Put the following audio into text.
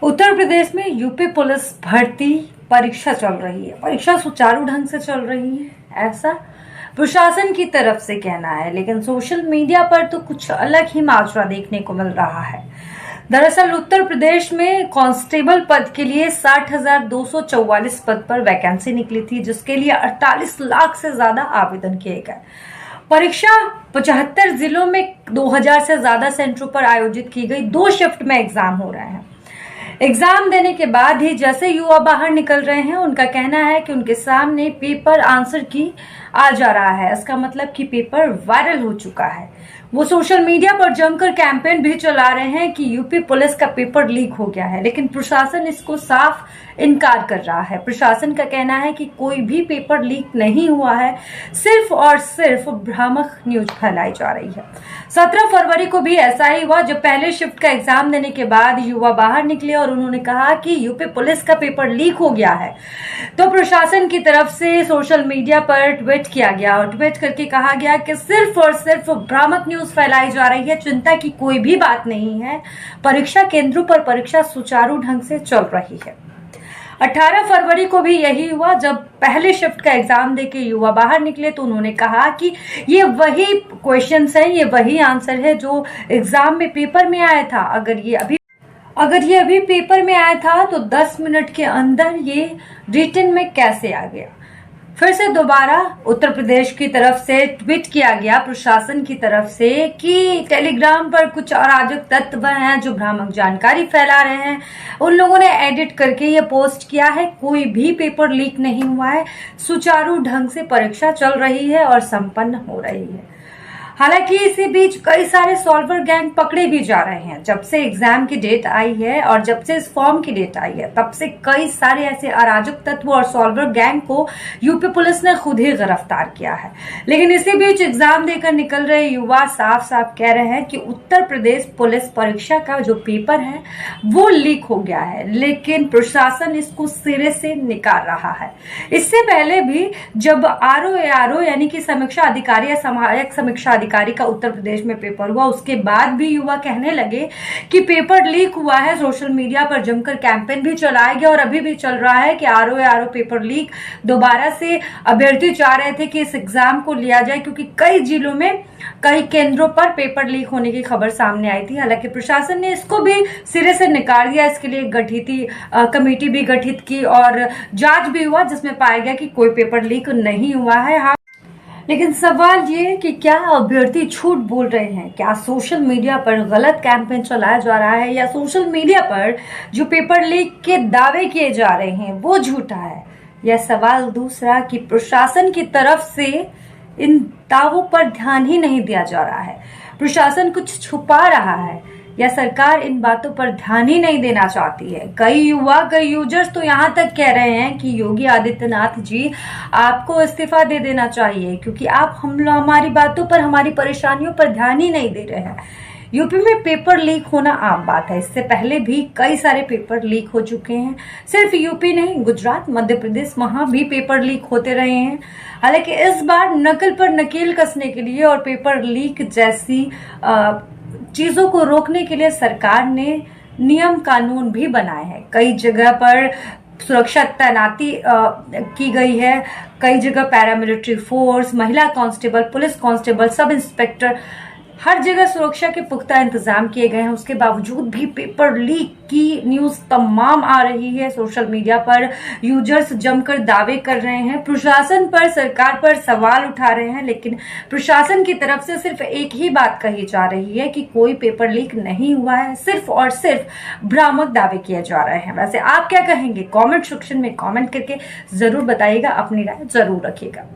उत्तर प्रदेश में UP police भर्ती परीक्षा चल रही है। परीक्षा सुचारू ढंग से चल रही है, ऐसा प्रशासन की तरफ से कहना है, लेकिन सोशल मीडिया पर तो कुछ अलग ही माजरा देखने को मिल रहा है। दरअसल उत्तर प्रदेश में कांस्टेबल पद के लिए 60,244 पद पर वैकेंसी निकली थी, जिसके लिए 48 लाख से ज्यादा आवेदन किए गए। परीक्षा 75 जिलों में 2000 से ज्यादा सेंटरों पर आयोजित की गई। 2 शिफ्ट में एग्जाम हो रहे हैं। एग्जाम देने के बाद ही जैसे युवा बाहर निकल रहे हैं, उनका कहना है कि उनके सामने पेपर आंसर की आ जा रहा है। इसका मतलब कि पेपर वायरल हो चुका है। वो सोशल मीडिया पर जमकर कैंपेन भी चला रहे हैं कि यूपी पुलिस का पेपर लीक हो गया है, लेकिन प्रशासन इसको साफ इनकार कर रहा है। प्रशासन का कहना है कि कोई भी पेपर लीक नहीं हुआ है, सिर्फ और सिर्फ भ्रामक न्यूज फैलाई जा रही है। 17 फरवरी को भी ऐसा ही हुआ, जब पहले शिफ्ट का एग्जाम देने के बाद युवा बाहर निकले और उन्होंने कहा कि यूपी पुलिस का पेपर लीक हो गया है, तो प्रशासन की तरफ से सोशल मीडिया पर ट्वीट किया गया और ट्वीट करके कहा गया कि सिर्फ और सिर्फ भ्रामक न्यूज फैलाई जा रही है, चिंता की कोई भी बात नहीं है। परीक्षा केंद्रों पर परीक्षा सुचारू ढंग से चल रही है। 18 फरवरी को भी यही हुआ, जब पहले शिफ्ट का एग्जाम देके युवा बाहर निकले तो उन्होंने कहा कि ये वही क्वेश्चंस है, ये वही आंसर है जो एग्जाम में पेपर में आया था। अगर ये अभी पेपर में आया था तो 10 मिनट के अंदर ये रिटन में कैसे आ गया। फिर से दोबारा उत्तर प्रदेश की तरफ से ट्वीट किया गया प्रशासन की तरफ से कि टेलीग्राम पर कुछ अराजक तत्व हैं जो भ्रामक जानकारी फैला रहे हैं। उन लोगों ने एडिट करके ये पोस्ट किया है। कोई भी पेपर लीक नहीं हुआ है, सुचारू ढंग से परीक्षा चल रही है और संपन्न हो रही है। हालांकि इसी बीच कई सारे सॉल्वर गैंग पकड़े भी जा रहे हैं। जब से एग्जाम की डेट आई है और जब से इस फॉर्म की डेट आई है, तब से कई सारे ऐसे अराजक तत्व और सॉल्वर गैंग को यूपी पुलिस ने खुद ही गिरफ्तार किया है। लेकिन इसी बीच एग्जाम देकर निकल रहे युवा साफ साफ कह रहे हैं कि उत्तर प्रदेश पुलिस परीक्षा का जो पेपर है वो लीक हो गया है, लेकिन प्रशासन इसको सिरे से निकाल रहा है। इससे पहले भी जब आरओ यानी कि समीक्षा अधिकारी या सहायक समीक्षा अधिकारी का उत्तर प्रदेश में पेपर हुआ, उसके बाद भी युवा कहने लगे कि पेपर लीक हुआ है। सोशल मीडिया पर जमकर कैंपेन भी चलाया गया और अभी भी चल रहा है कि आरओ पेपर लीक। दोबारा से अभ्यर्थी चाह रहे थे कि इस एग्जाम को लिया जाए, क्योंकि कई जिलों में कई केंद्रों पर पेपर लीक होने की खबर सामने आई थी। हालांकि प्रशासन ने इसको भी सिरे से निकाल दिया। इसके लिए कमेटी भी गठित की और जांच भी हुआ, जिसमें पाया गया कि कोई पेपर लीक नहीं हुआ है। लेकिन सवाल ये कि क्या अभ्यर्थी झूठ बोल रहे हैं, क्या सोशल मीडिया पर गलत कैंपेन चलाया जा रहा है, या सोशल मीडिया पर जो पेपर लीक के दावे किए जा रहे हैं वो झूठा है। यह सवाल दूसरा कि प्रशासन की तरफ से इन दावों पर ध्यान ही नहीं दिया जा रहा है। प्रशासन कुछ छुपा रहा है या सरकार इन बातों पर ध्यान ही नहीं देना चाहती है। कई यूजर्स तो यहाँ तक कह रहे हैं कि योगी आदित्यनाथ जी आपको इस्तीफा दे देना चाहिए, क्योंकि आप हमारी बातों पर, हमारी परेशानियों पर ध्यान ही नहीं दे रहे हैं। यूपी में पेपर लीक होना आम बात है। इससे पहले भी कई सारे पेपर लीक हो चुके हैं। सिर्फ यूपी नहीं, गुजरात, मध्य प्रदेश, वहां भी पेपर लीक होते रहे हैं। हालांकि इस बार नकल पर नकेल कसने के लिए और पेपर लीक जैसी चीजों को रोकने के लिए सरकार ने नियम कानून भी बनाए हैं। कई जगह पर सुरक्षा तैनाती की गई है। कई जगह पैरामिलिट्री फोर्स, महिला constable, police constable, sub inspector, हर जगह सुरक्षा के पुख्ता इंतजाम किए गए हैं। उसके बावजूद भी पेपर लीक की न्यूज तमाम आ रही है। सोशल मीडिया पर यूजर्स जमकर दावे कर रहे हैं, प्रशासन पर, सरकार पर सवाल उठा रहे हैं, लेकिन प्रशासन की तरफ से सिर्फ एक ही बात कही जा रही है कि कोई पेपर लीक नहीं हुआ है, सिर्फ और सिर्फ भ्रामक दावे किए जा रहे हैं। वैसे आप क्या कहेंगे? कमेंट सेक्शन में कमेंट करके जरूर बताइएगा, अपनी राय जरूर रखिएगा।